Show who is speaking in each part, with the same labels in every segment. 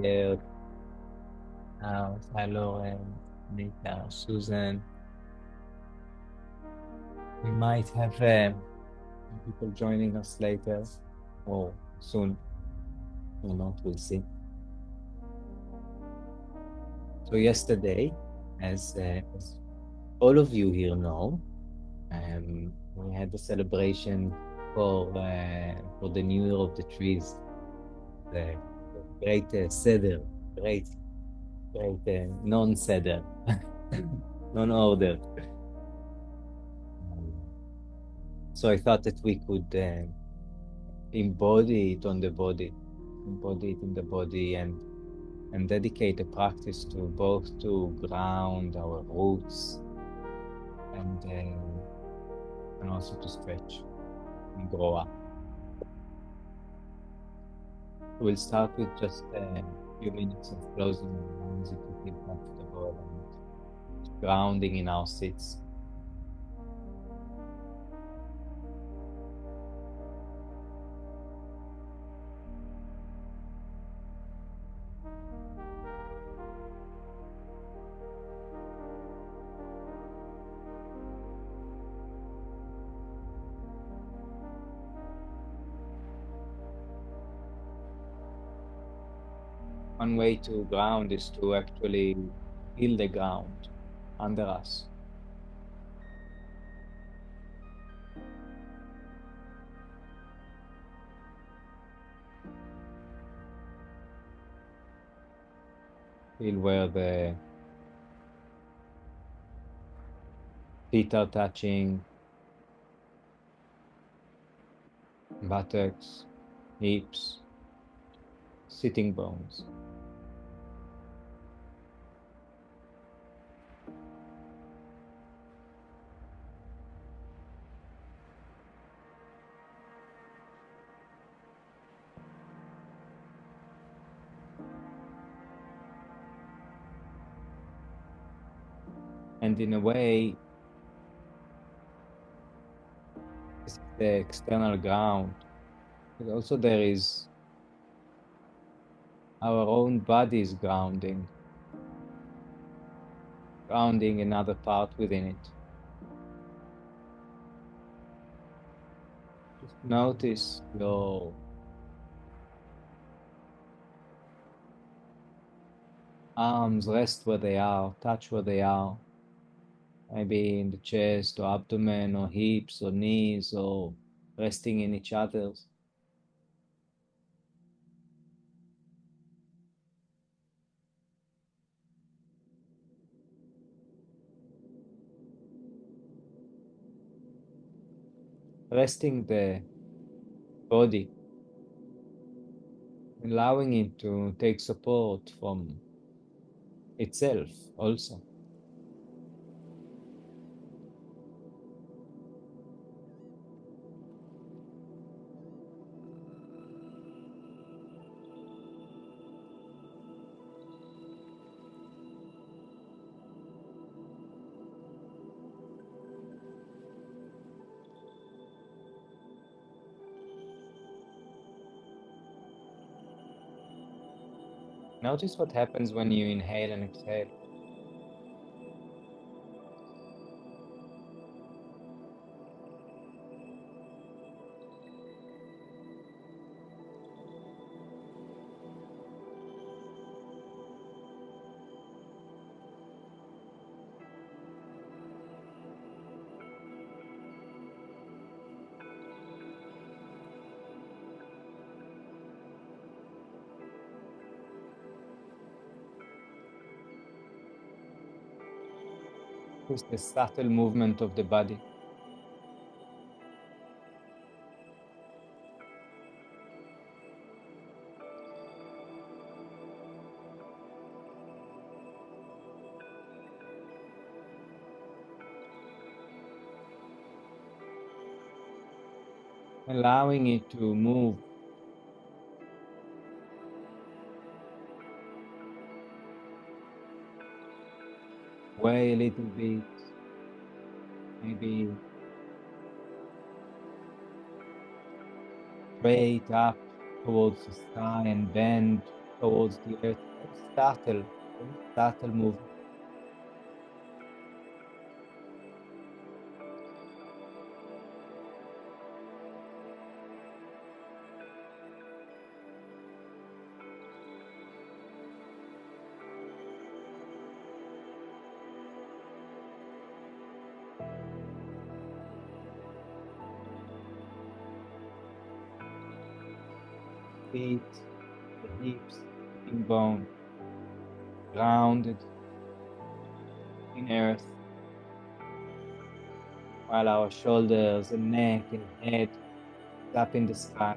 Speaker 1: the earth. Hi, Lauren, Nita, Susan. We might have people joining us later or soon or not, we'll see. So yesterday, as all of you here know, we had a celebration for the New Year of the Trees, the great Seder, great non-Seder, non-order. So I thought that we could embody it on the body, embody it in the body, and dedicate a practice to both to ground our roots and also to stretch and grow up. We'll start with just a few minutes of closing our eyes if you feel comfortable and grounding in our seats. One way to ground is to actually feel the ground under us. Feel where the feet are touching, buttocks, hips, sitting bones. And in a way, this is the external ground. But also there is our own body's grounding another part within it. Just notice your arms rest where they are, touch where they are. Maybe in the chest or abdomen or hips or knees or resting in each other's. Resting the body, allowing it to take support from itself also. Notice what happens when you inhale and exhale. Notice the subtle movement of the body. Allowing it to move away a little bit, maybe straight up towards the sky and bend towards the earth. Very subtle movement. Feet, the hips, sitting bone, grounded in earth, while our shoulders and neck and head is up in the sky.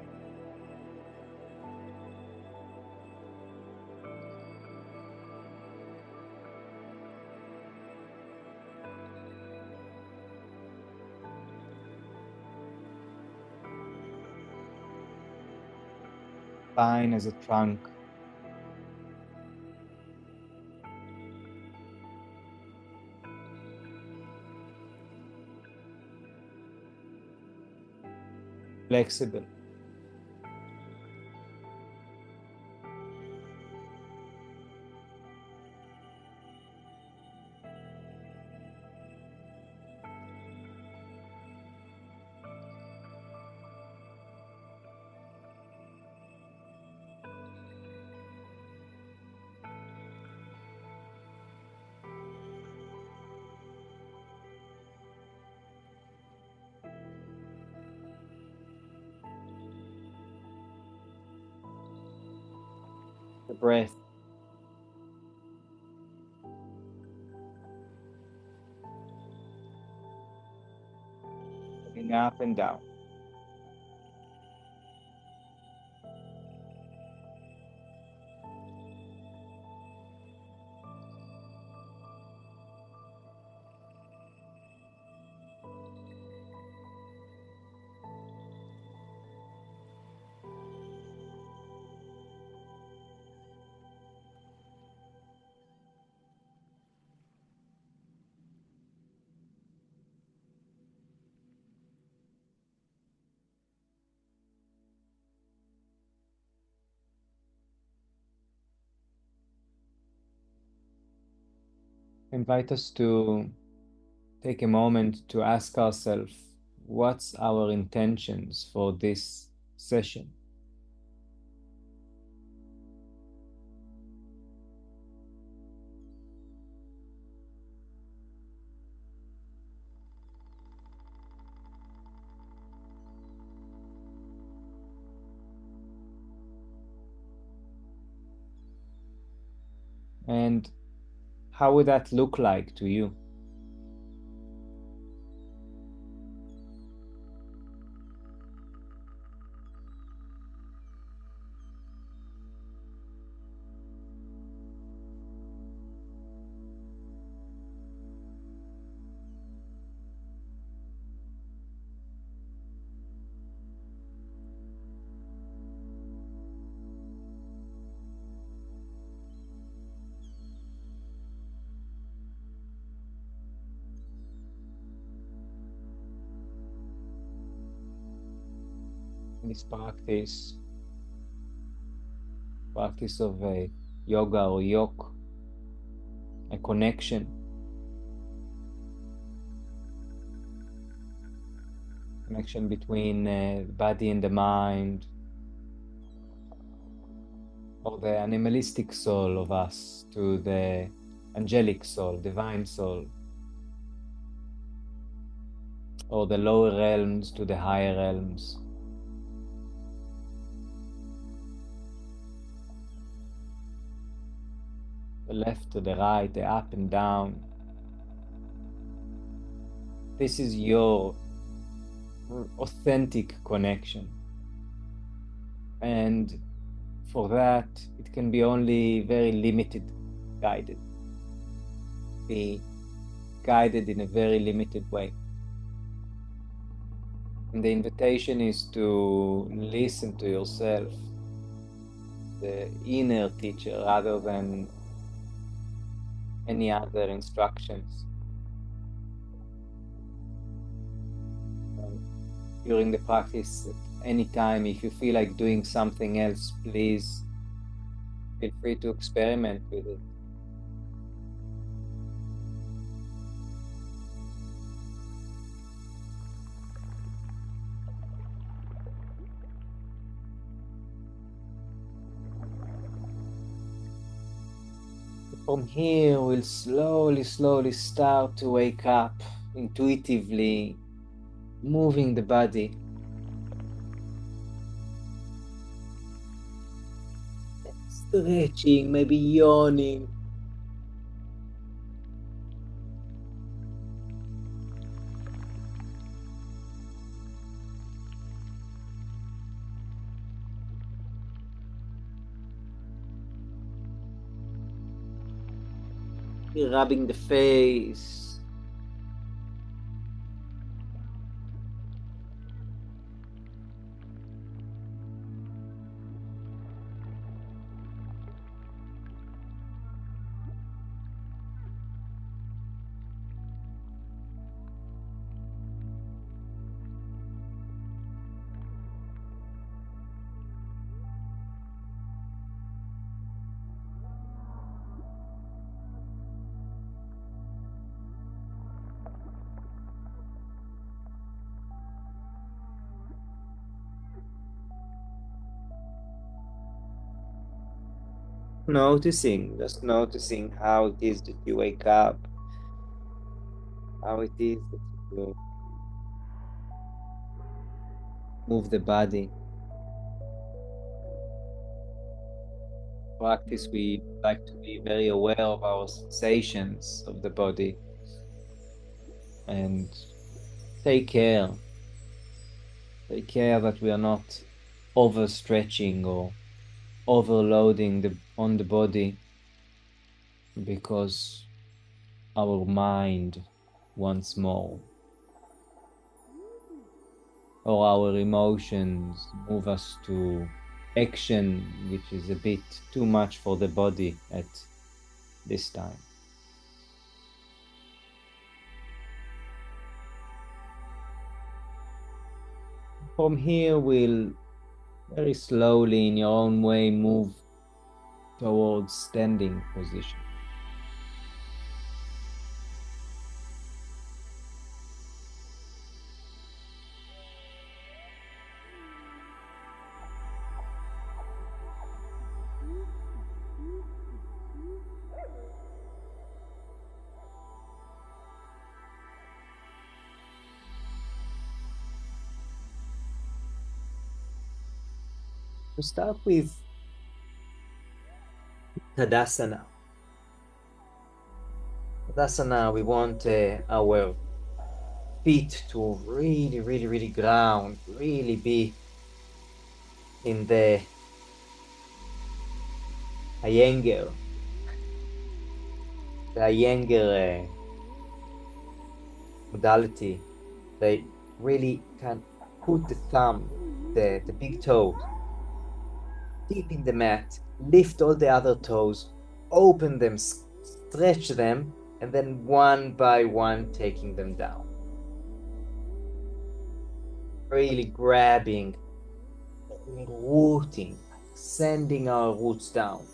Speaker 1: Spine as a trunk. Flexible. The breath. Moving up and down. Invite us to take a moment to ask ourselves, what's our intentions for this session? And how would that look like to you? In this practice of a yoga or yok, a connection between the body and the mind, or the animalistic soul of us to the angelic soul, divine soul, or the lower realms to the higher realms. The left to the right, the up and down. This is your authentic connection. And for that, it can be only very limited guided. Be guided in a very limited way. And the invitation is to listen to yourself, the inner teacher, rather than any other instructions. During the practice, at any time, if you feel like doing something else, please feel free to experiment with it. From here, we'll slowly start to wake up, intuitively moving the body. Stretching, maybe yawning. Rubbing the face. Just noticing how it is that you wake up, how it is that you move the body. Practice, we like to be very aware of our sensations of the body and take care. Take care that we are not overstretching or overloading on the body because our mind wants more, or our emotions move us to action which is a bit too much for the body at this time. From here, we'll very slowly, in your own way, move towards standing position. To start with Tadasana. Tadasana, we want our feet to really ground, really be in the Iyengar. The Iyengar modality. They really can put the thumb, the big toe, deep in the mat, lift all the other toes, open them, stretch them, and then one by one taking them down. Really grabbing, rooting, sending our roots down.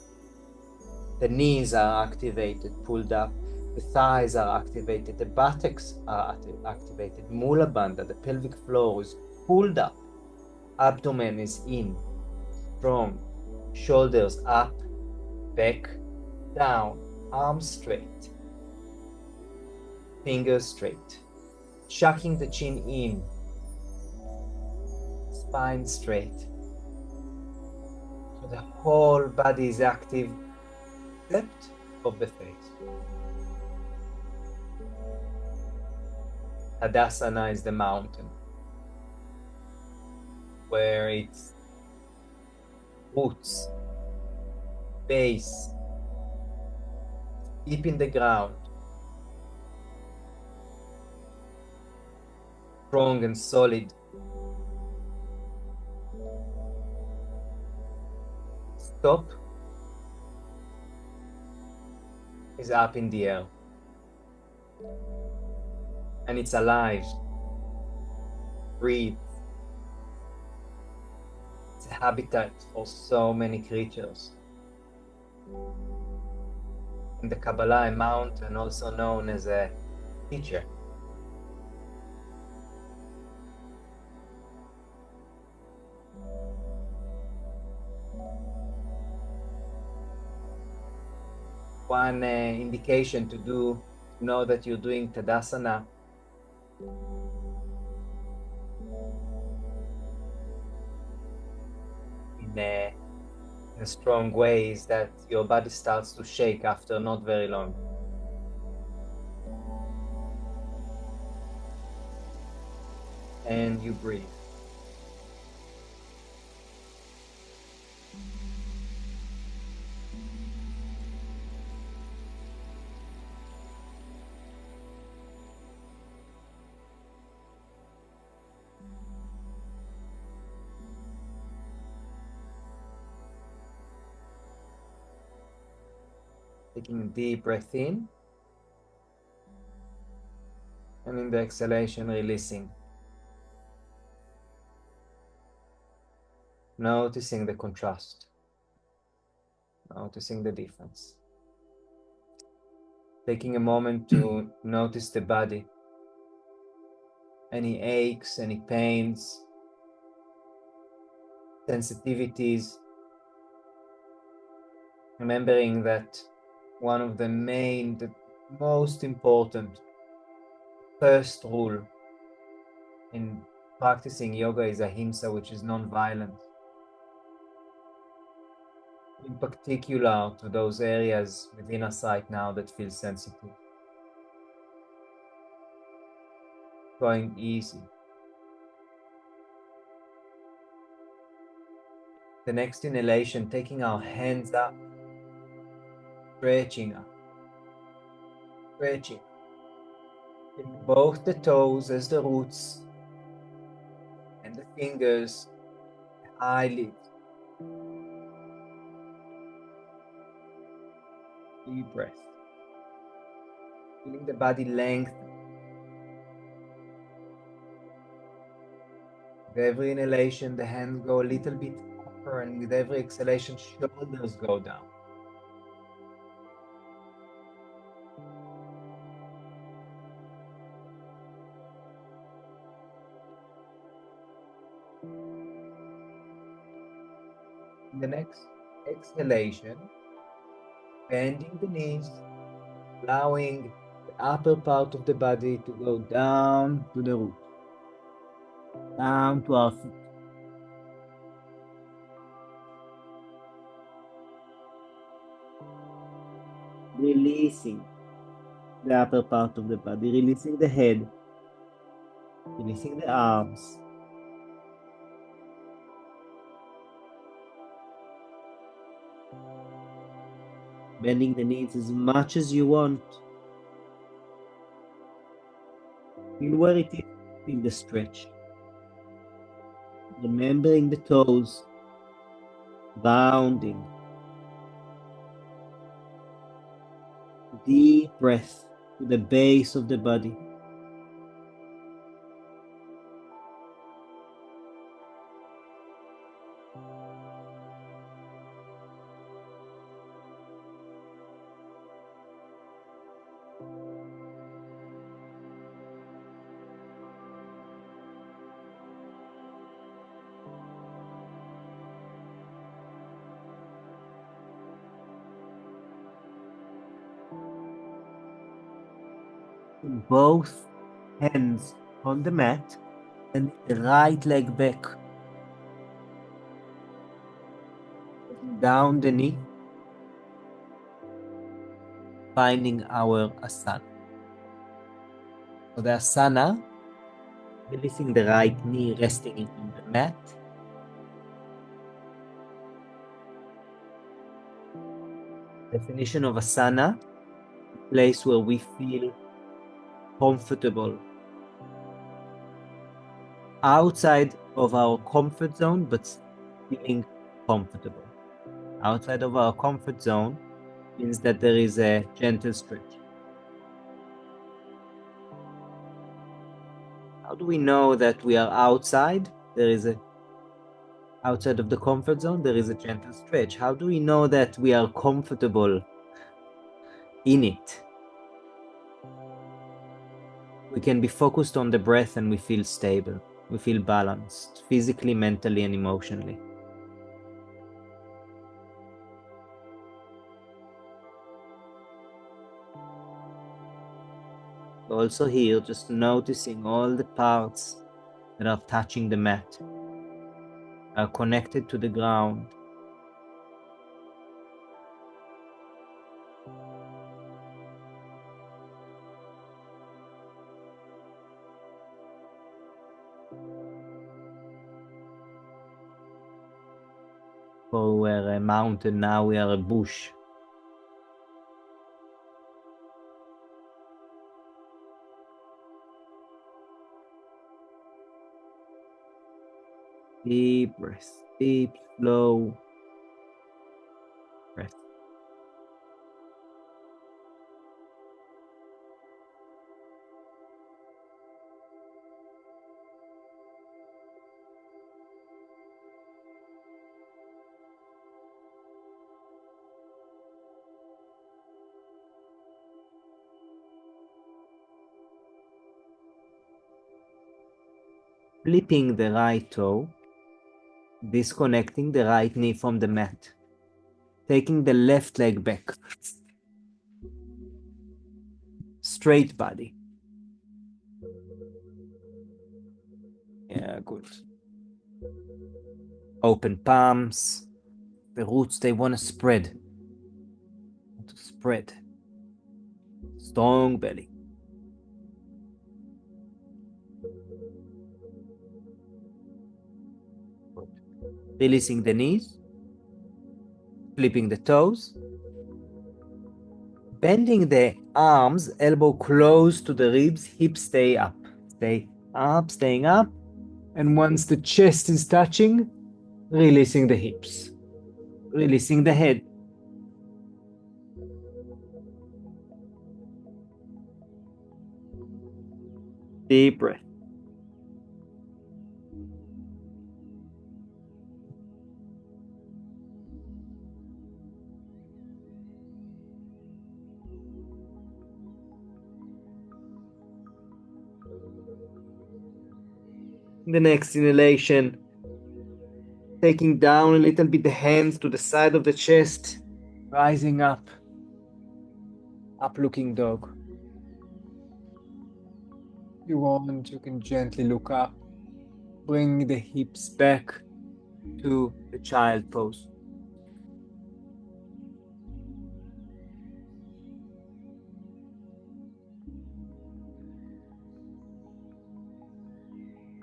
Speaker 1: The knees are activated, pulled up. The thighs are activated. The buttocks are activated. Mula bandha, the pelvic floor is pulled up. Abdomen is in, strong. Shoulders up, back, down. Arms straight. Fingers straight. Chucking the chin in. Spine straight. So the whole body is active, except of the face. Tadasana is the mountain, where its roots, base, deep in the ground, strong and solid. Top is up in the air, and it's alive. Breathe. It's a habitat for so many creatures. In the Kabbalah, a mountain, also known as a teacher. One indication to know that you're doing Tadasana in a strong way is that your body starts to shake after not very long. And you breathe. Taking a deep breath in, and in the exhalation, releasing. Noticing the contrast, noticing the difference. Taking a moment to notice the body, any aches, any pains, sensitivities. Remembering that one of the most important first rule in practicing yoga is ahimsa, which is non-violence. In particular to those areas within us right now that feel sensitive. Going easy. The next inhalation, taking our hands up, stretching up, stretching. Both the toes as the roots and the fingers, the eyelids. Deep breath. Feeling the body lengthen. With every inhalation, the hands go a little bit upper, and with every exhalation, shoulders go down. In the next exhalation, bending the knees, allowing the upper part of the body to go down to the root, down to our feet. Releasing the upper part of the body, releasing the head, releasing the arms. Bending the knees as much as you want. Feel where it is in the stretch. Remembering the toes, rounding. Deep breath to the base of the body. Both hands on the mat and the right leg back. Down the knee, finding our asana. So the asana, releasing the right knee, resting it on the mat. Definition of asana, place where we feel comfortable, outside of our comfort zone, but feeling comfortable. Outside of our comfort zone means that there is a gentle stretch. How do we know that we are outside? There is a Outside of the comfort zone, there is a gentle stretch. How do we know that we are comfortable in it? We can be focused on the breath and we feel stable. We feel balanced, physically, mentally, and emotionally. Also here, just noticing all the parts that are touching the mat, are connected to the ground. For we're a mountain, now we are a bush. Deep breath, deep, slow breath. Flipping the right toe, disconnecting the right knee from the mat, taking the left leg back. Straight body. Yeah, good. Open palms. The roots, they want to spread. Spread. Strong belly. Good. Releasing the knees. Flipping the toes. Bending the arms, elbow close to the ribs, hips stay up. Stay up, staying up. And once the chest is touching, releasing the hips. Releasing the head. Deep breath. The next inhalation, taking down a little bit the hands to the side of the chest, rising up, up looking dog. If you want, you can gently look up, bring the hips back to the child pose.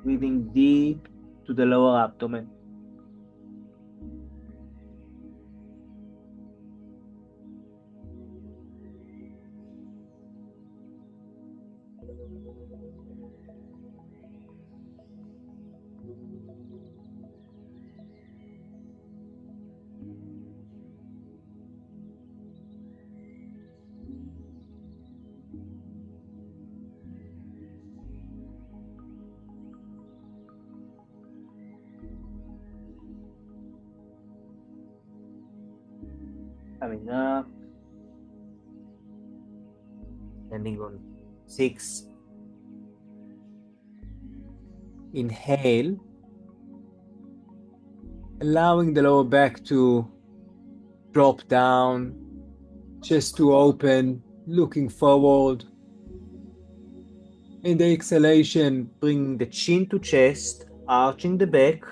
Speaker 1: Breathing deep to the lower abdomen. Coming up, standing on 6. Inhale, allowing the lower back to drop down, chest to open, looking forward. In the exhalation, bringing the chin to chest, arching the back,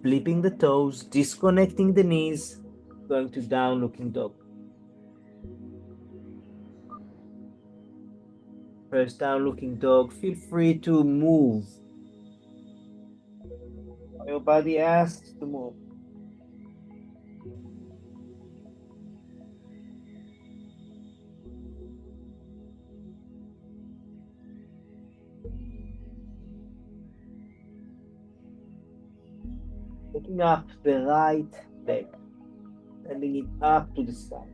Speaker 1: flipping the toes, disconnecting the knees, going to down looking dog. First down looking dog, feel free to move. Your body asks to move. Picking up the right leg, sending it up to the sky,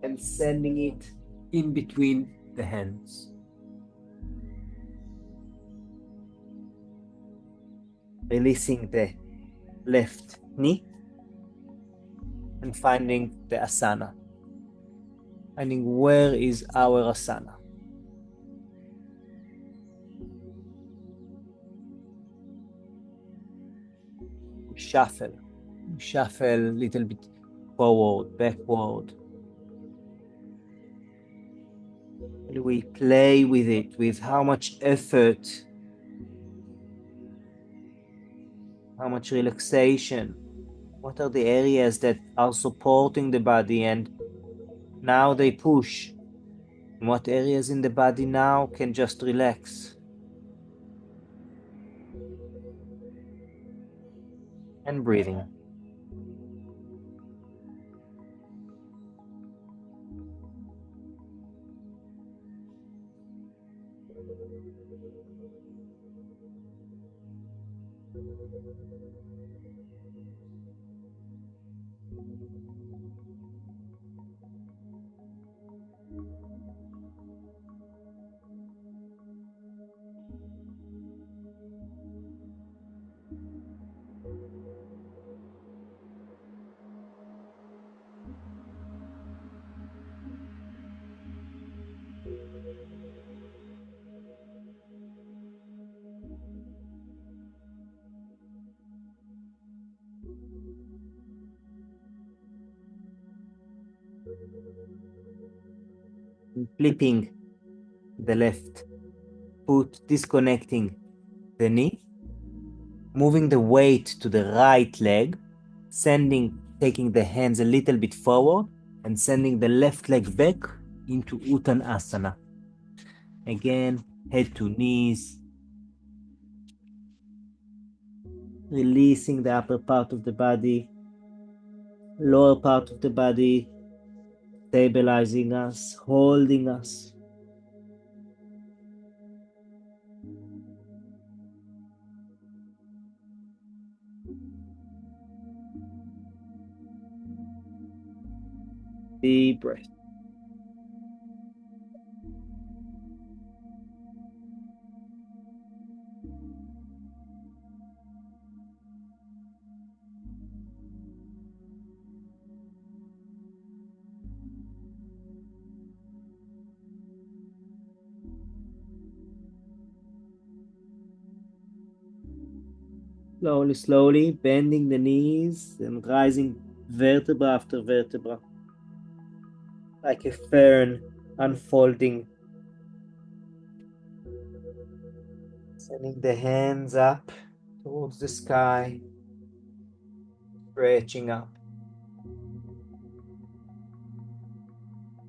Speaker 1: and sending it in between the hands. releasing the left knee and finding the asana. Finding where is our asana. Shuffle. Shuffle a little bit forward, backward. We play with it, with how much effort, how much relaxation. What are the areas that are supporting the body and now they push? And what areas in the body now can just relax? And breathing. Flipping the left foot, disconnecting the knee, moving the weight to the right leg, taking the hands a little bit forward and sending the left leg back into Uttanasana. Again, head to knees, releasing the upper part of the body, lower part of the body, stabilizing us, holding us. Deep breath. Slowly, slowly, bending the knees and rising vertebra after vertebra, like a fern unfolding. Sending the hands up towards the sky, stretching up,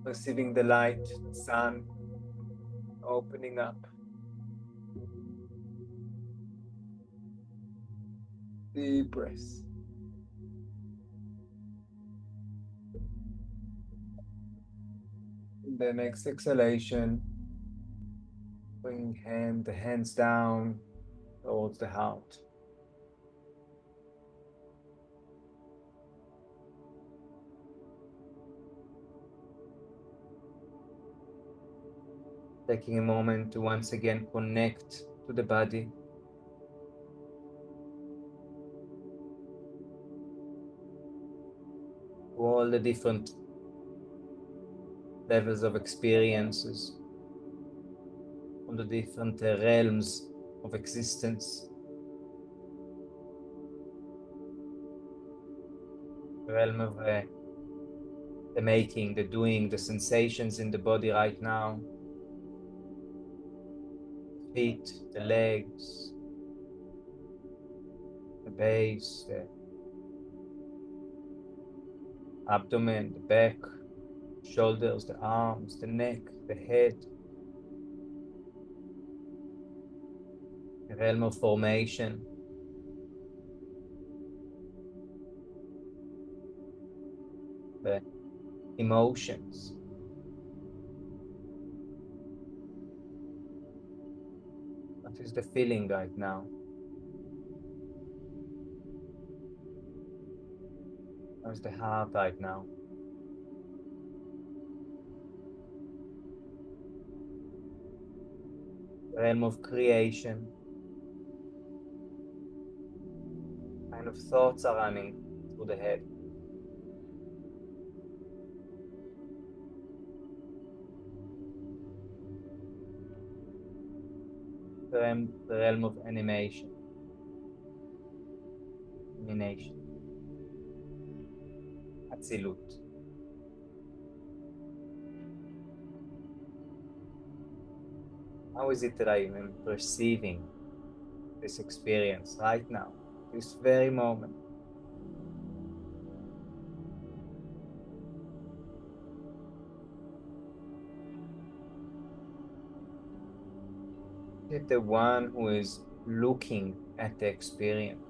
Speaker 1: receiving the light, the sun, opening up. Deep breath. In the next exhalation, bring the hands down towards the heart. Taking a moment to once again connect to the body. To all the different levels of experiences, from the different realms of existence. The realm of the making, the doing, the sensations in the body right now. Feet, the legs, the base, the abdomen, the back, shoulders, the arms, the neck, the head. The realm of formation. The emotions. What is the feeling right now? How is the heart right now? The realm of creation. kind of thoughts are running through the head. The realm of animation, emanation, Atzilut. How is it that I am perceiving this experience right now, this very moment? Is it the one who is looking at the experience?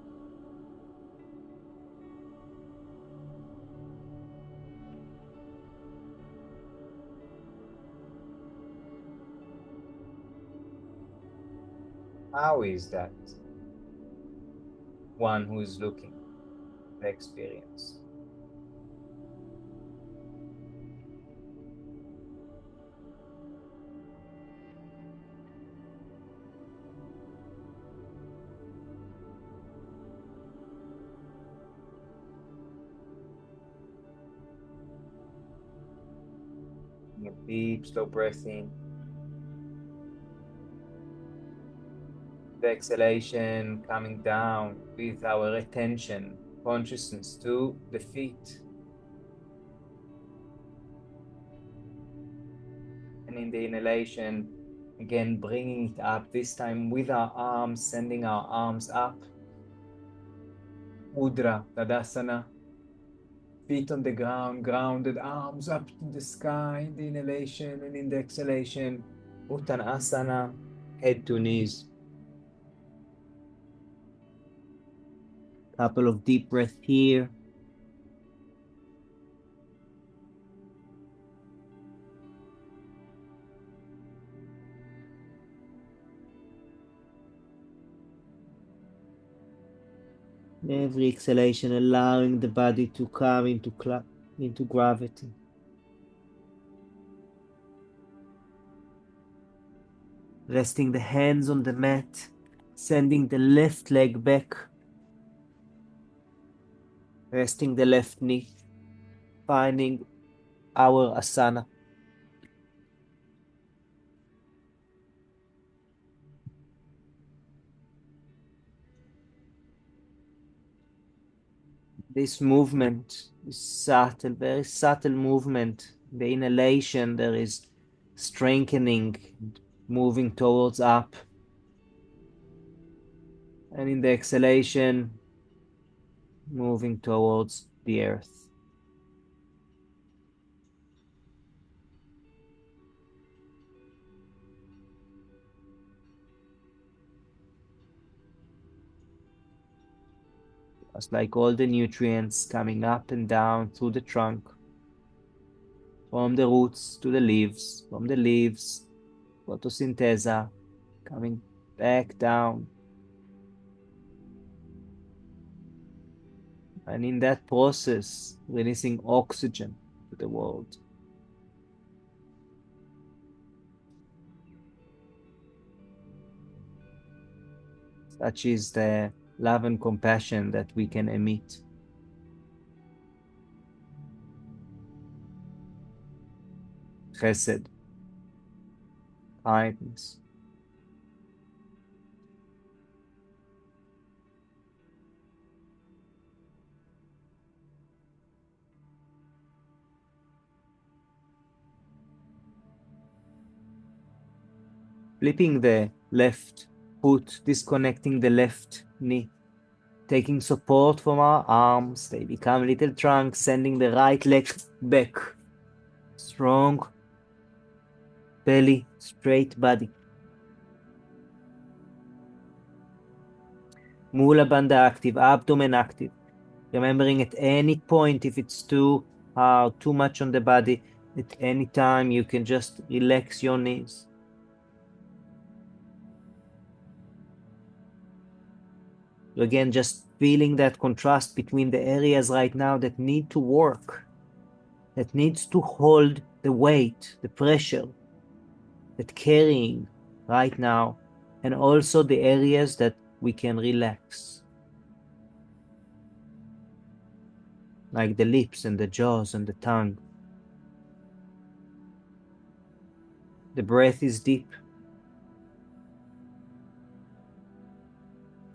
Speaker 1: How is that one who is looking at the experience? A deep, slow breath in. The exhalation coming down with our attention, consciousness to the feet. And in the inhalation, again, bringing it up, this time with our arms, sending our arms up. Mudra, Tadasana. Feet on the ground, grounded, arms up to the sky in the inhalation and in the exhalation. Uttanasana, head to knees. Couple of deep breaths here. Every exhalation allowing the body to come into gravity. Resting the hands on the mat, sending the left leg back. Resting the left knee, finding our asana. This movement is subtle, very subtle movement. The inhalation, there is strengthening, moving towards up. And in the exhalation, moving towards the earth. Just like all the nutrients coming up and down through the trunk, from the roots to the leaves, from the leaves, photosynthesis, coming back down. And in that process, releasing oxygen to the world. Such is the love and compassion that we can emit. Chesed, kindness. Flipping the left foot, disconnecting the left knee. Taking support from our arms, they become little trunks, sending the right leg back. Strong belly, straight body. Mula bandha active, abdomen active. Remembering at any point, if it's too hard, too much on the body, at any time you can just relax your knees. Again, just feeling that contrast between the areas right now that need to work, that needs to hold the weight, the pressure, that carrying right now, and also the areas that we can relax. like the lips and the jaws and the tongue. The breath is deep.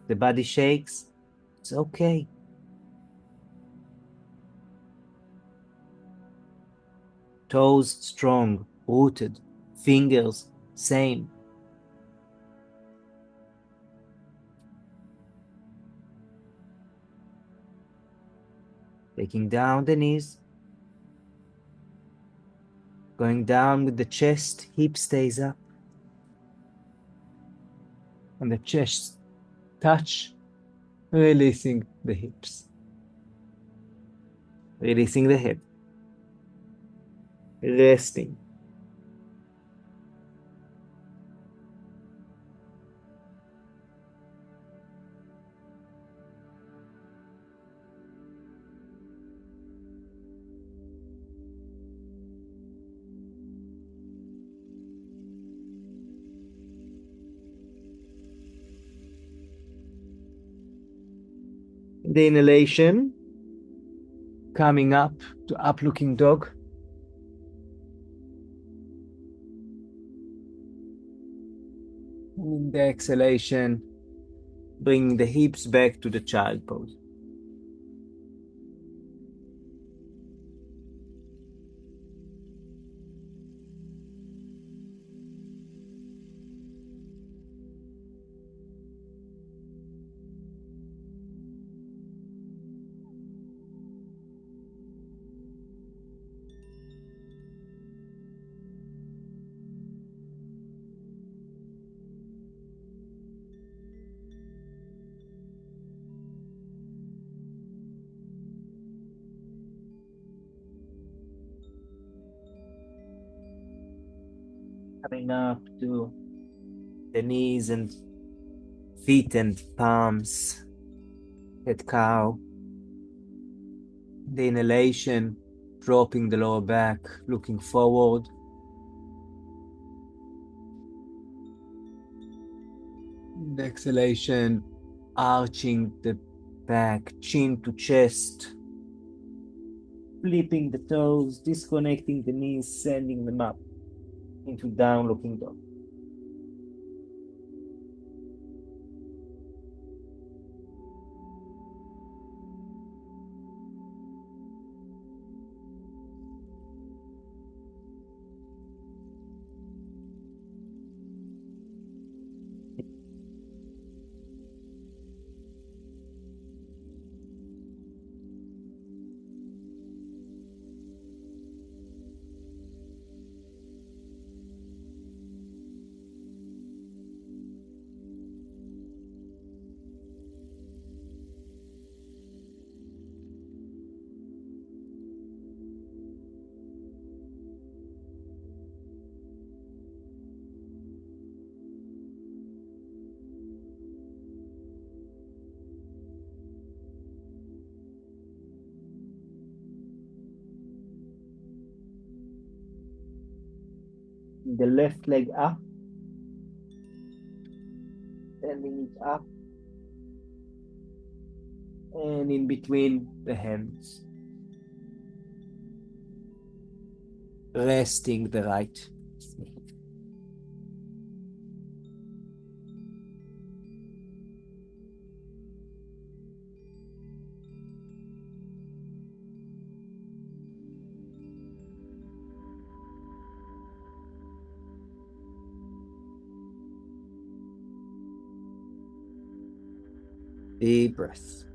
Speaker 1: The body shakes. It's okay. Toes strong, rooted. Fingers, same. Taking down the knees. Going down with the chest, hip stays up. And the chest touch, releasing the hips. Releasing the head. Resting. The inhalation, coming up to up-looking dog. And in the exhalation, bringing the hips back to the child pose. Coming up to the knees and feet and palms, head cow. The inhalation, dropping the lower back, looking forward. The exhalation, arching the back, chin to chest, flipping the toes, disconnecting the knees, sending them up into down looking dog. The left leg up, sending it up, and in between the hands. Resting the right. Deep breath.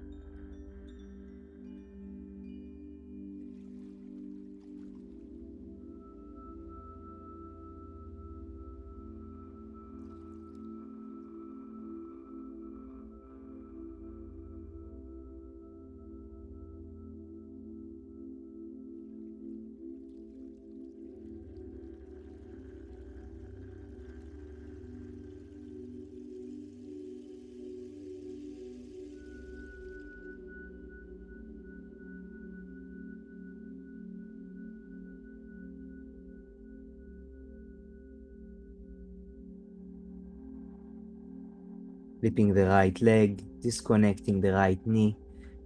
Speaker 1: Flipping the right leg, disconnecting the right knee,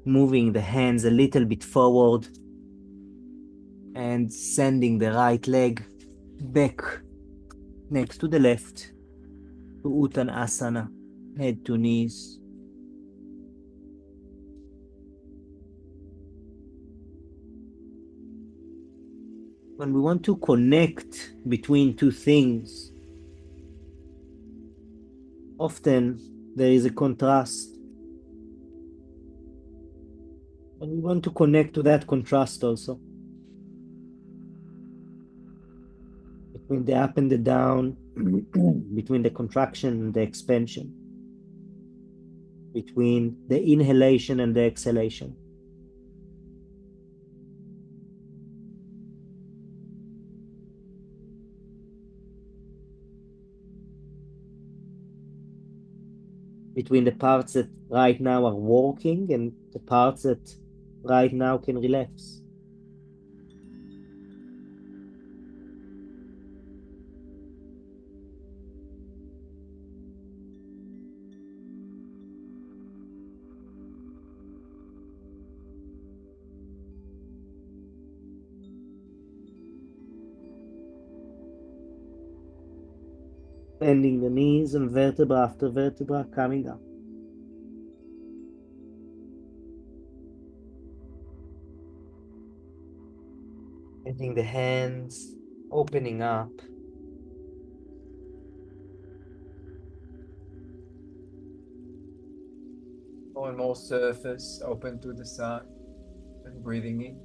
Speaker 1: moving the hands a little bit forward and sending the right leg back next to the left to Uttanasana, head to knees. When we want to connect between two things, often there is a contrast. And we want to connect to that contrast also. Between the up and the down, between the contraction and the expansion, between the inhalation and the exhalation. Between the parts that right now are working and the parts that right now can relax. Bending the knees and vertebra after vertebra coming up. Bending the hands, opening up.
Speaker 2: More and more surface open to the sun and breathing in.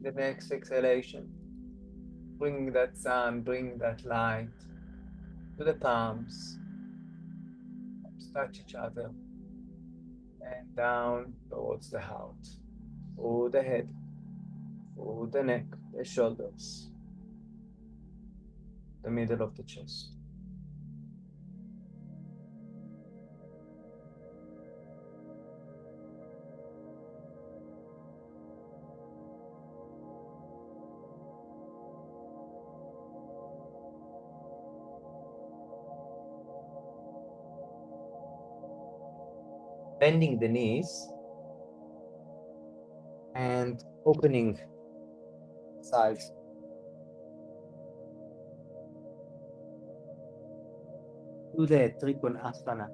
Speaker 2: The next exhalation, bringing that sun, bringing that light to the palms. Touch each other and down towards the heart, through the head, through the neck, the shoulders, the middle of the chest.
Speaker 1: Bending the knees and opening sides. To the Trikonasana.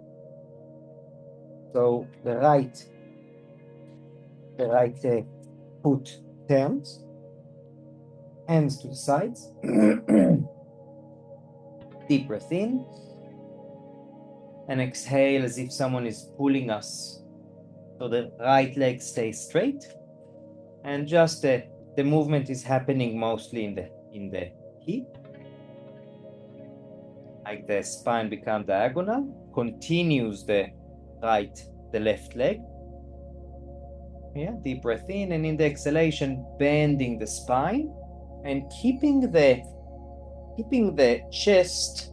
Speaker 1: So the right foot turns, hands to the sides. Deep breath in. And exhale as if someone is pulling us. So the right leg stays straight. And just the movement is happening mostly in the hip. Like the spine becomes diagonal. Continues the left leg. Yeah, deep breath in, and in the exhalation, bending the spine and keeping the chest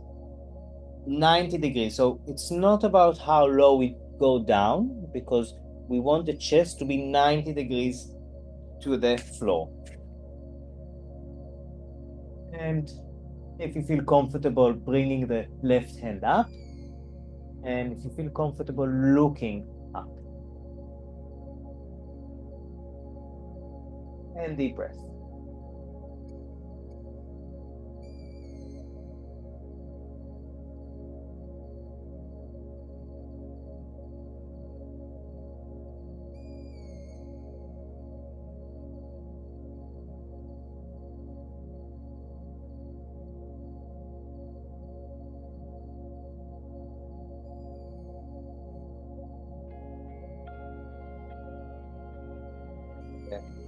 Speaker 1: 90 degrees. So it's not about how low we go down, because we want the chest to be 90 degrees to the floor. And if you feel comfortable, bringing the left hand up. And if you feel comfortable, looking up. And deep breath.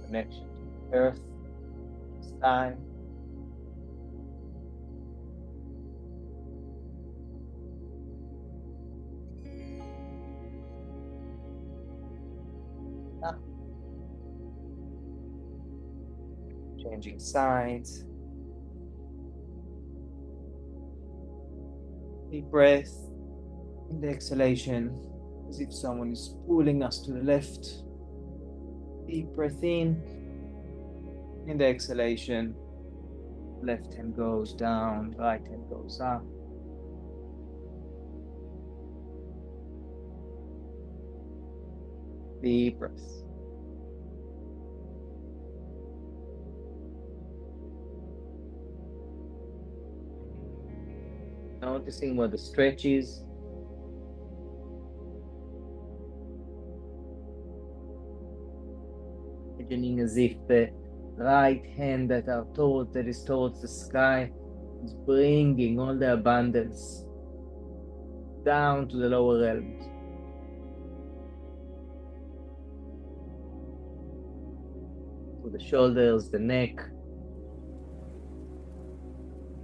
Speaker 1: Connection to earth, sky. Up. Changing sides. Deep breath. In the exhalation, as if someone is pulling us to the left. Deep breath in. In the exhalation, left hand goes down, right hand goes up. Deep breath. Noticing what the stretch is. Imagining as if the right hand that is towards the sky is bringing all the abundance down to the lower realms. To the shoulders, the neck,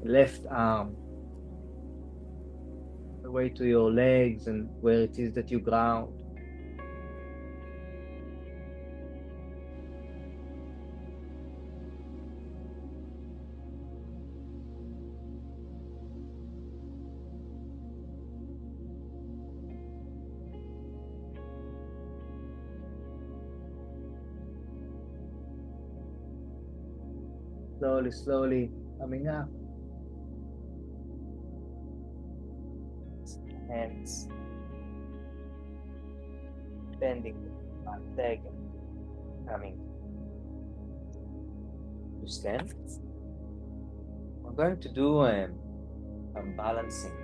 Speaker 1: the left arm, the way to your legs and where it is that you ground. Slowly, slowly coming up. Hands bending the right leg and coming to stand. We're going to do some balancing.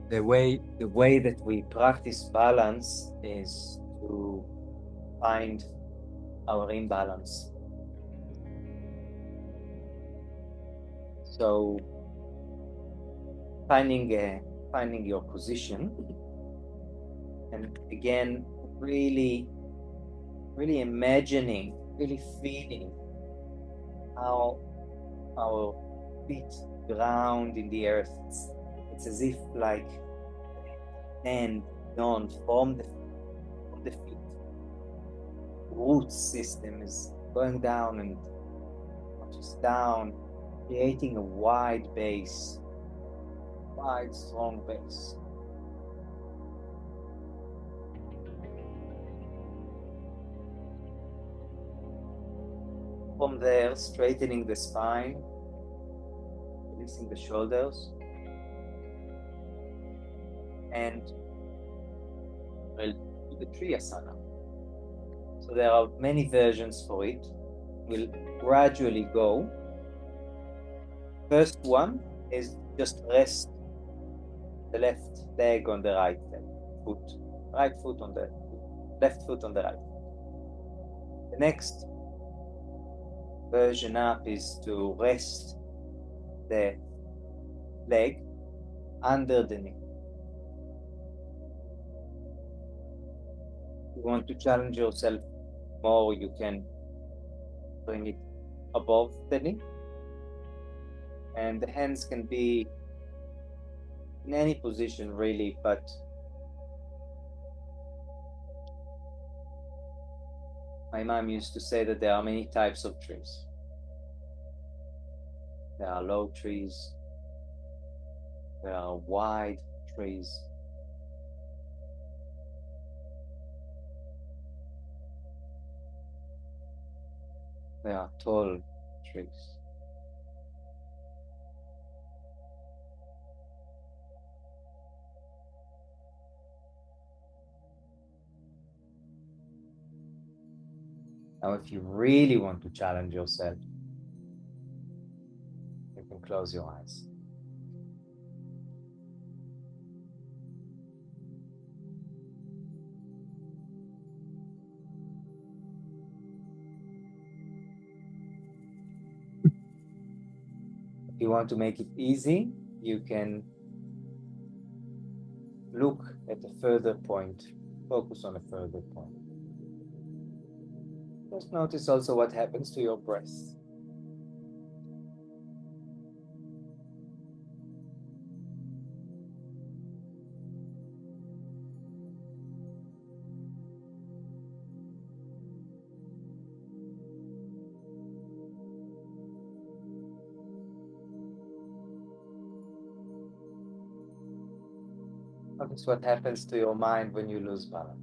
Speaker 1: The way that we practice balance is to find our imbalance. So finding your position, and again, really imagining, really feeling how our feet ground in the earth. It's as if like hand down from the feet. Root system is going down and just down, creating a wide base, wide, strong base. From there, straightening the spine, releasing the shoulders, and we'll do the Triyasana. So there are many versions for it. We'll gradually go. First one is just rest the left leg on the right foot, right foot on the left foot on the right. The next version up is to rest the leg under the knee. If you want to challenge yourself more, you can bring it above the knee. And the hands can be in any position really, but my mom used to say that there are many types of trees. There are low trees, there are wide trees, there are tall trees. Now, if you really want to challenge yourself, you can close your eyes. If you want to make it easy, you can look at a further point, focus on a further point. Just notice also what happens to your breath.
Speaker 2: Notice what happens to your mind when you lose balance.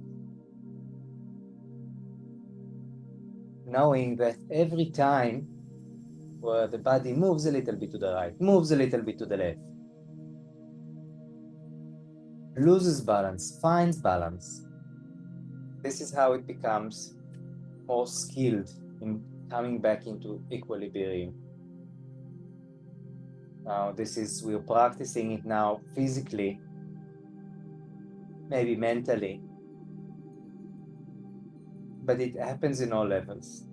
Speaker 2: Knowing that every time where the body moves a little bit to the right, moves a little bit to the left, loses balance, finds balance, this is how it becomes more skilled in coming back into equilibrium. Now, we're practicing it now physically, maybe mentally, but it happens in all levels.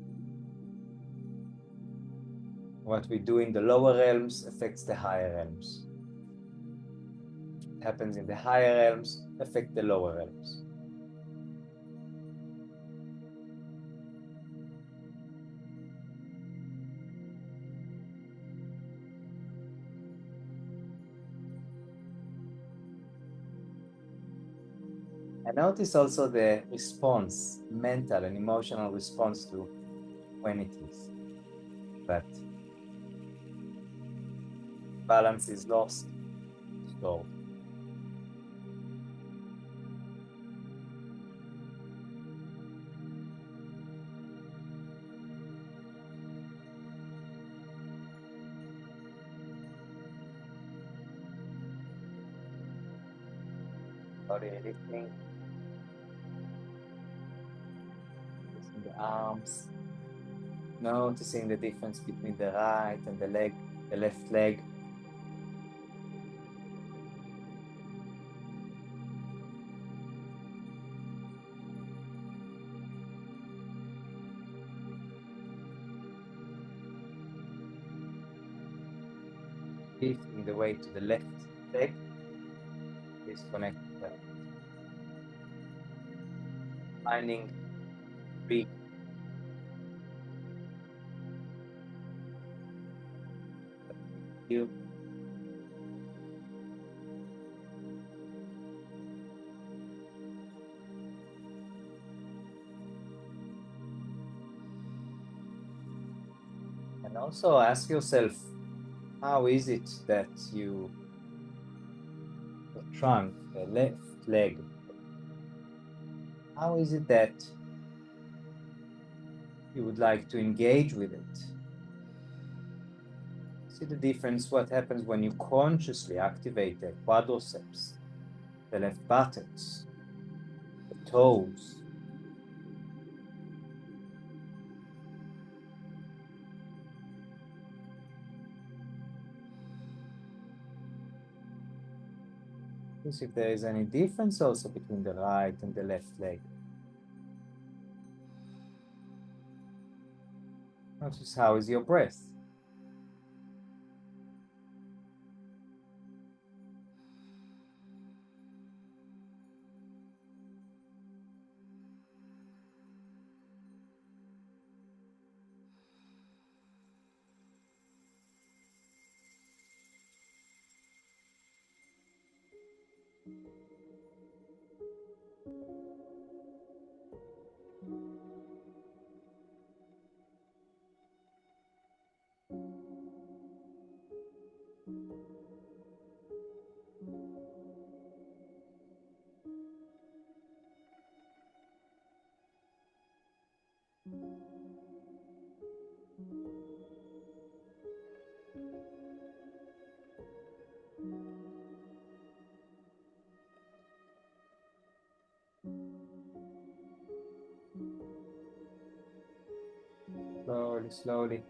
Speaker 2: What we do in the lower realms affects the higher realms. It happens in the higher realms, affect the lower realms. And notice also the response, mental and emotional response to when it is that balance is lost. So body lifting, lifting the arms, noticing the difference between the right and the left leg. Lifting the weight to the left leg, disconnect that. Finding breathe. You and also ask yourself, how is it that the trunk, the left leg, how is it that you would like to engage with it? See the difference, what happens when you consciously activate the quadriceps, the left buttocks, the toes. See if there is any difference also between the right and the left leg. Notice how is your breath. Slowly, slowly,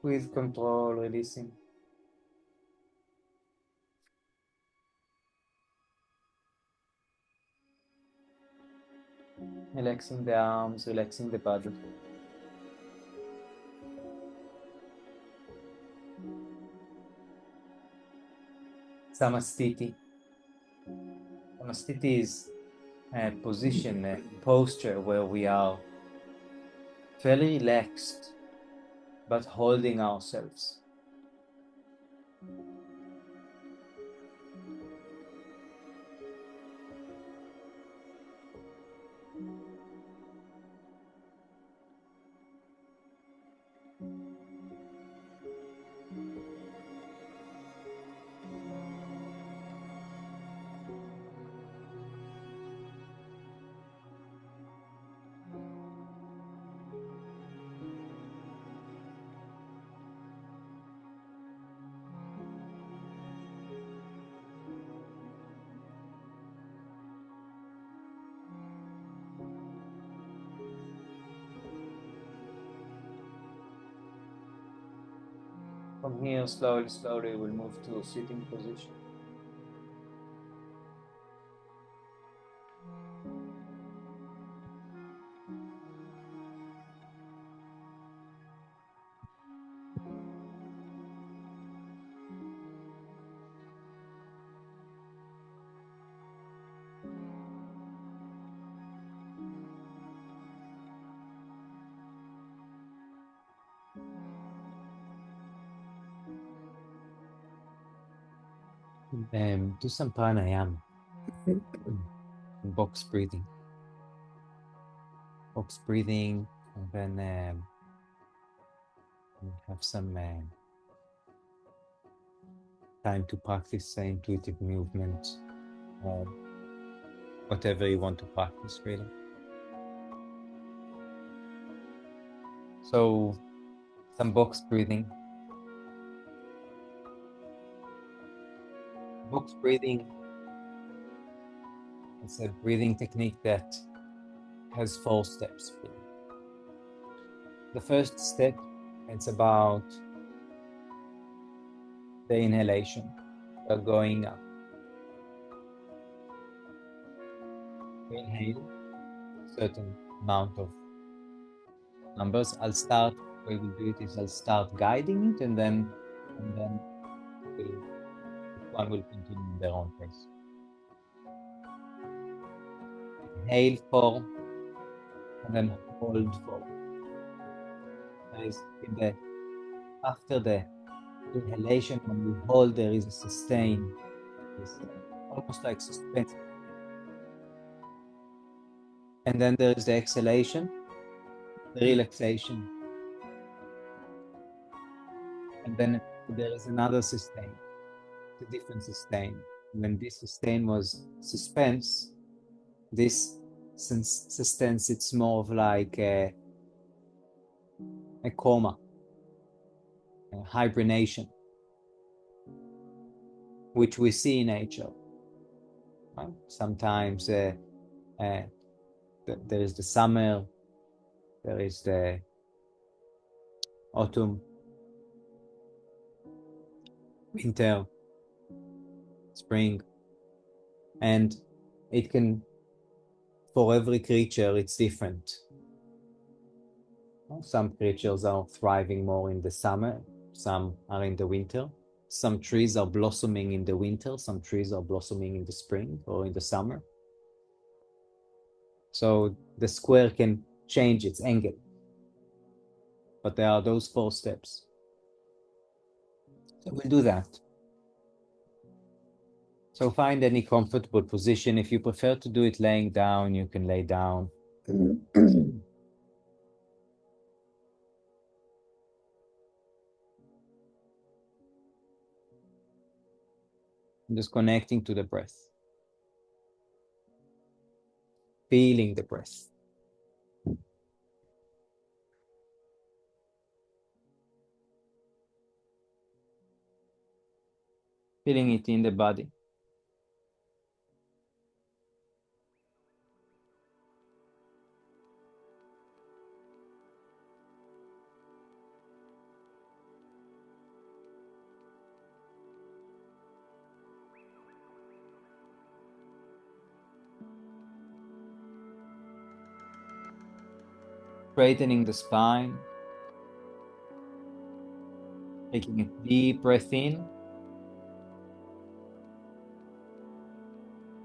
Speaker 2: with control, releasing. Relaxing the arms, relaxing the body. Samastiti. Samastiti is a position, a posture where we are fairly relaxed, but holding ourselves. From here, slowly, slowly, we'll move to sitting position.
Speaker 1: Do some pranayama. Box breathing. Box breathing, and then have some time to practice intuitive movement, whatever you want to practice, really. So, some box breathing. Box breathing is a breathing technique that has 4 steps. Really. The first step, it's about the inhalation. We're going up. We inhale a certain amount of numbers. I'll start, the way we'll do it is I'll start guiding it, and then one will continue in their own pace. Inhale 4, and then hold 4. After the inhalation, when we hold, there is a sustain. It's almost like suspense. And then there is the exhalation, the relaxation. And then there is another sustain, a different sustain. When this sustain was suspense, this suspense, it's more of like a coma, a hibernation, which we see in nature. Right? Sometimes there is the summer, there is the autumn, winter, spring, and it can, for every creature, it's different. Some creatures are thriving more in the summer, some are in the winter. Some trees are blossoming in the winter, some trees are blossoming in the spring or in the summer. So the square can change its angle. But there are those 4 steps. So we'll do that. So find any comfortable position. If you prefer to do it laying down, you can lay down. Just connecting to the breath. Feeling the breath. Feeling it in the body. Straightening the spine. Taking a deep breath in.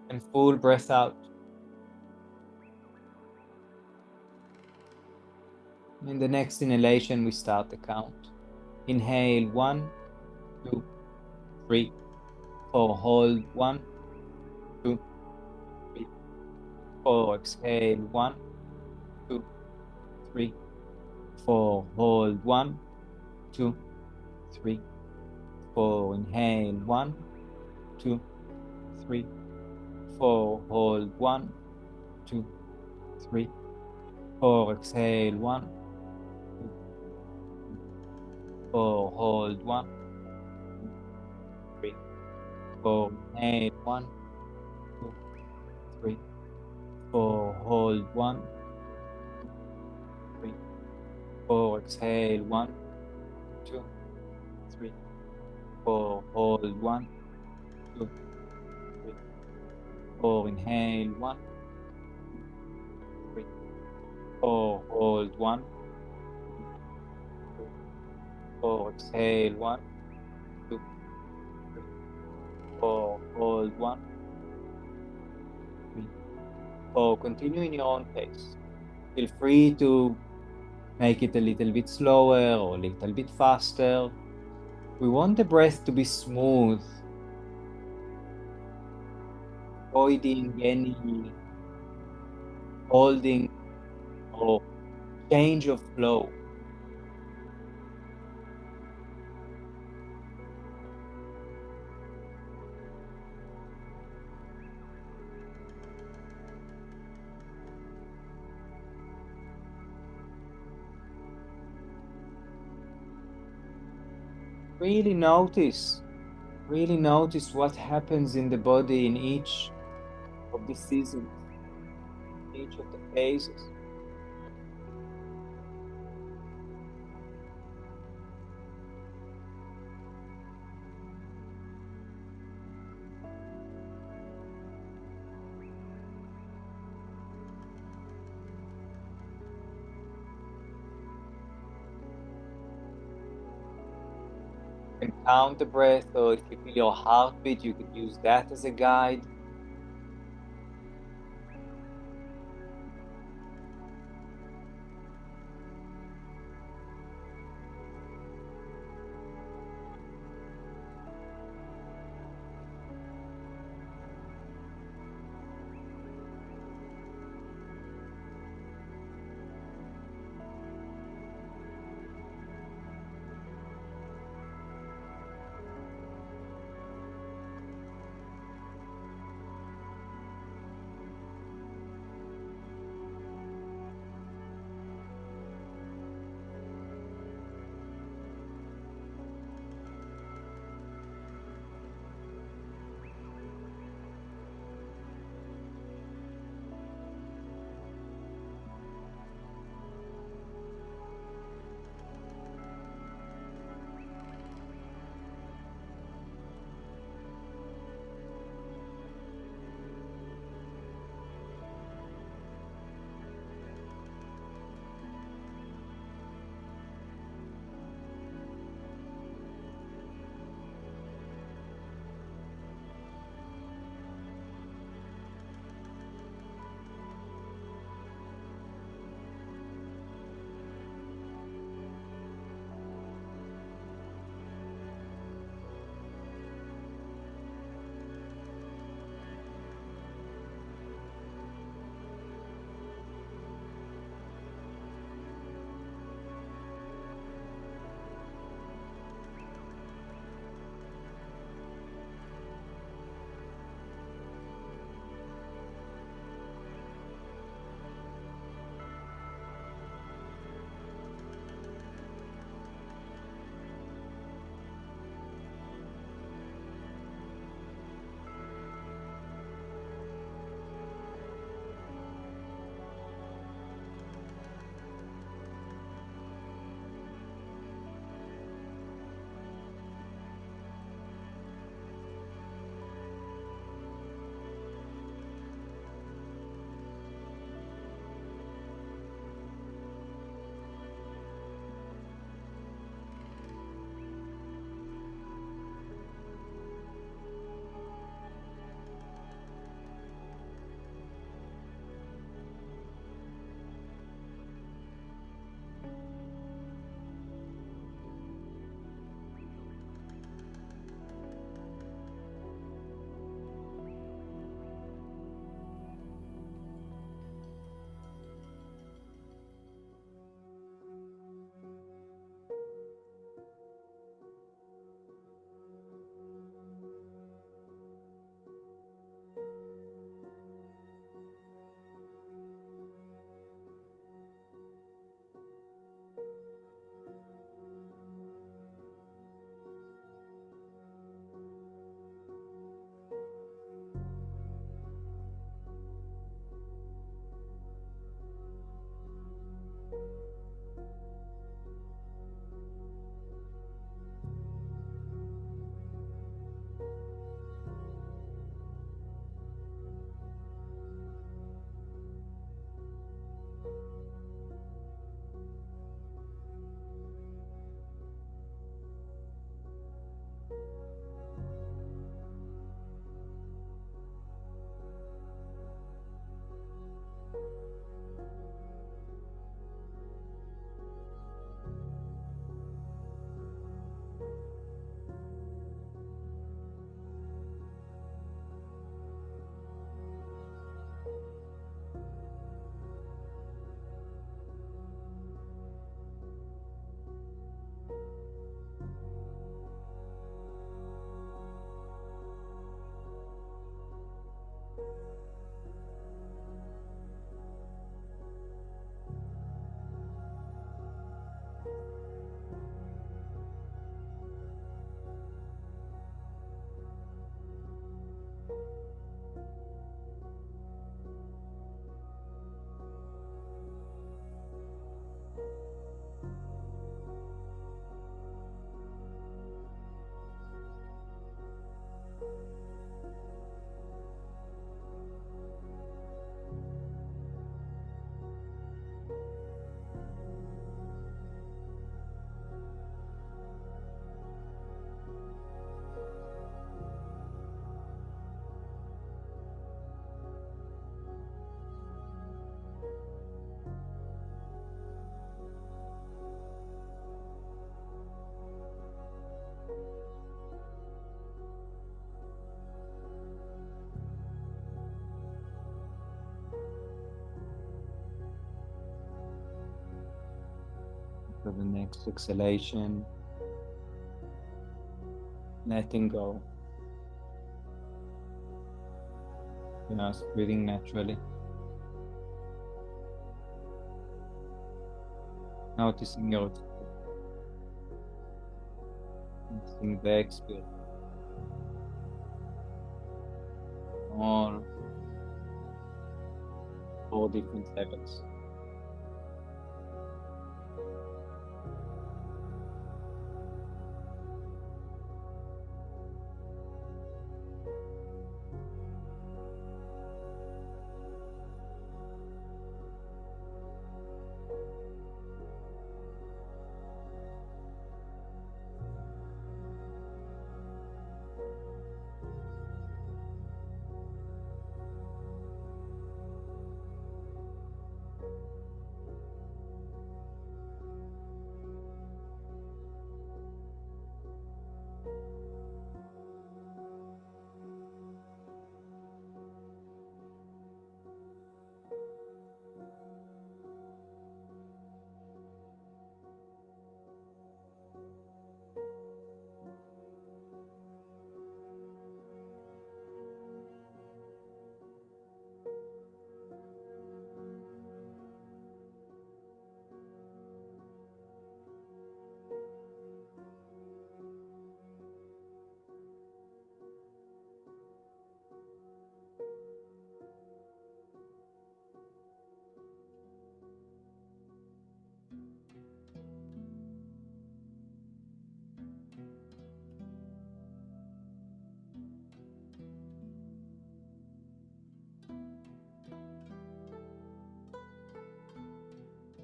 Speaker 1: And full breath out. In the next inhalation, we start the count. Inhale 1, 2, 3, 4. Hold 1, 2, 3, 4. Exhale 1, 2, 3, 4. Hold 1, 2, 3, 4. Inhale 1, 2, 3, 4. Hold 1, 2, 3, 4. Exhale 1, 2, 4. Hold 1, 2, 3, 4. Inhale 1, 2, 3, 4. Hold 1, 2, 3, 4. Exhale 1, 2, 3, hold, 1, 2, 3, 4, inhale, 1, 2, 3, 4, hold, 1, 2, 3, 4, exhale, 1, 2, 3, 4, hold, 1, 3, 4. Continue in your own pace. Feel free to make it a little bit slower or a little bit faster. We want the breath to be smooth, avoiding any holding or change of flow. Really notice, really notice what happens in the body in each of the seasons, each of the phases. You can count the breath, or if you feel your heartbeat, you could use that as a guide. For the next exhalation, letting go. Just breathing naturally. Noticing your noticing the experience. All 4 different levels.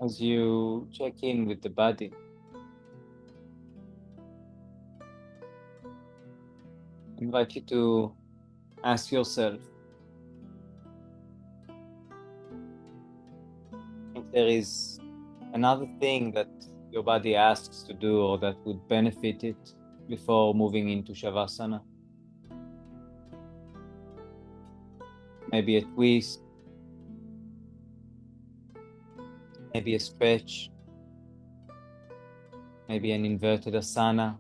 Speaker 1: As you check in with the body, I invite you to ask yourself if there is another thing that your body asks to do or that would benefit it before moving into Shavasana. Maybe a twist, maybe a stretch, maybe an inverted asana.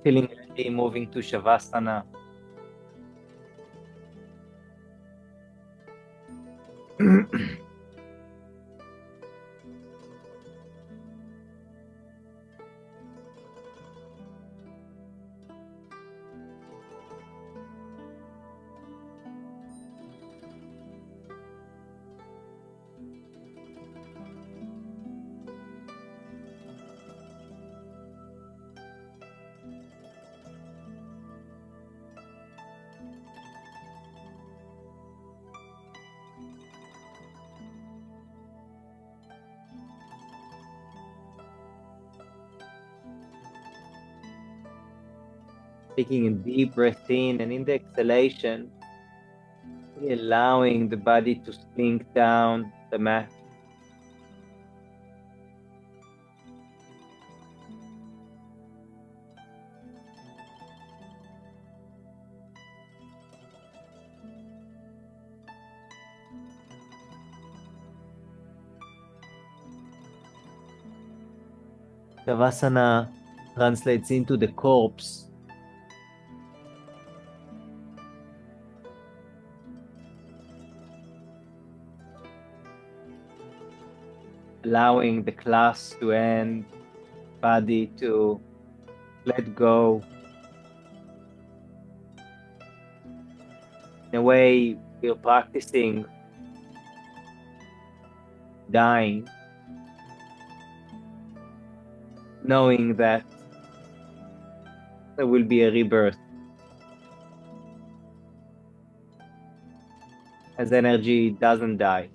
Speaker 1: Feeling ready, moving to Shavasana. taking a deep breath in, and in the exhalation, really allowing the body to sink down the mat. Shavasana translates into the corpse, allowing the class to end, body to let go. In a way, we're practicing dying, knowing that there will be a rebirth as energy doesn't die,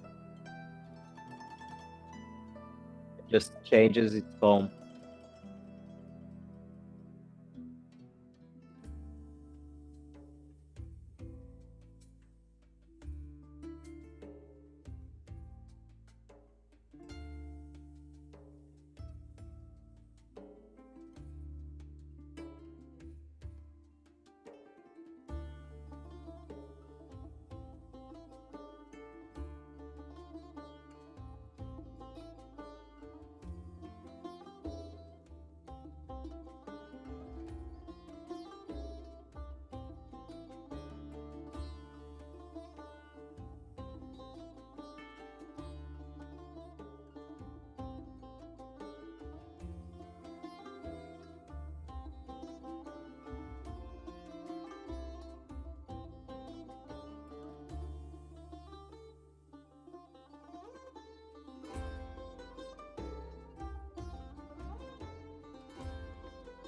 Speaker 1: it just changes its form.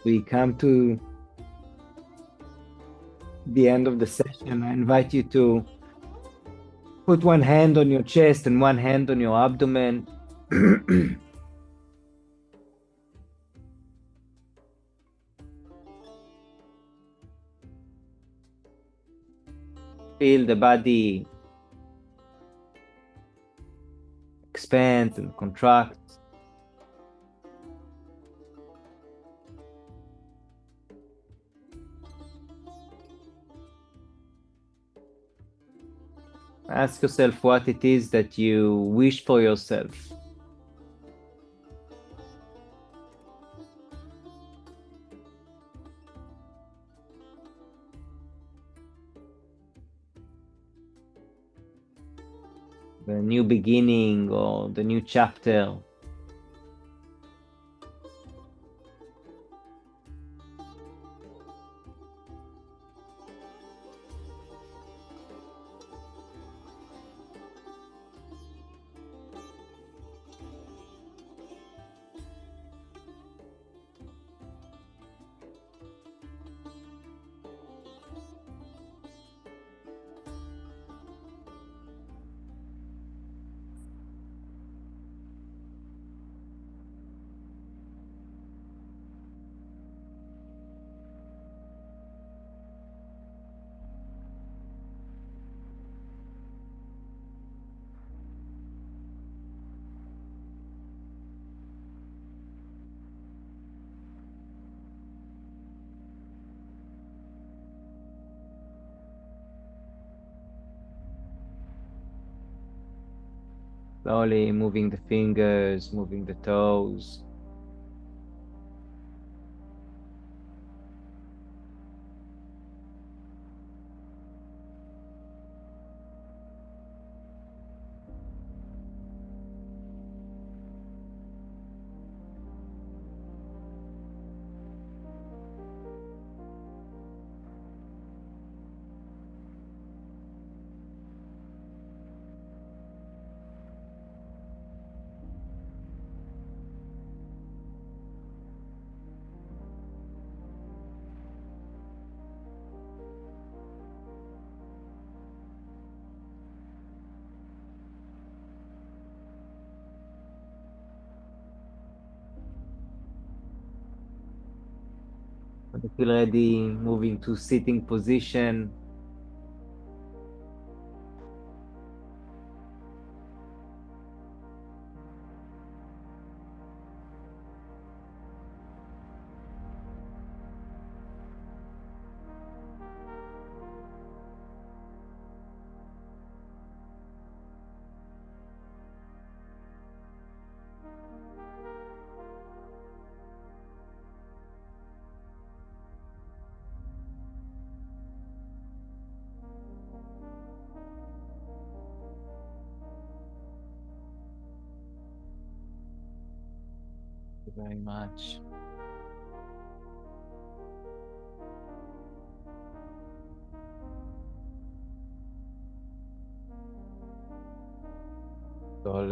Speaker 1: We come to the end of the session. I invite you to put one hand on your chest and one hand on your abdomen. Feel the body expand and contract. Ask yourself what it is that you wish for yourself. The new beginning or the new chapter. Slowly moving the fingers, moving the toes. When you feel ready, moving to sitting position. Thank you very much. All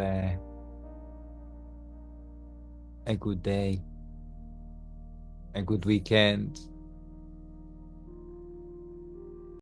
Speaker 1: a good day, a good weekend.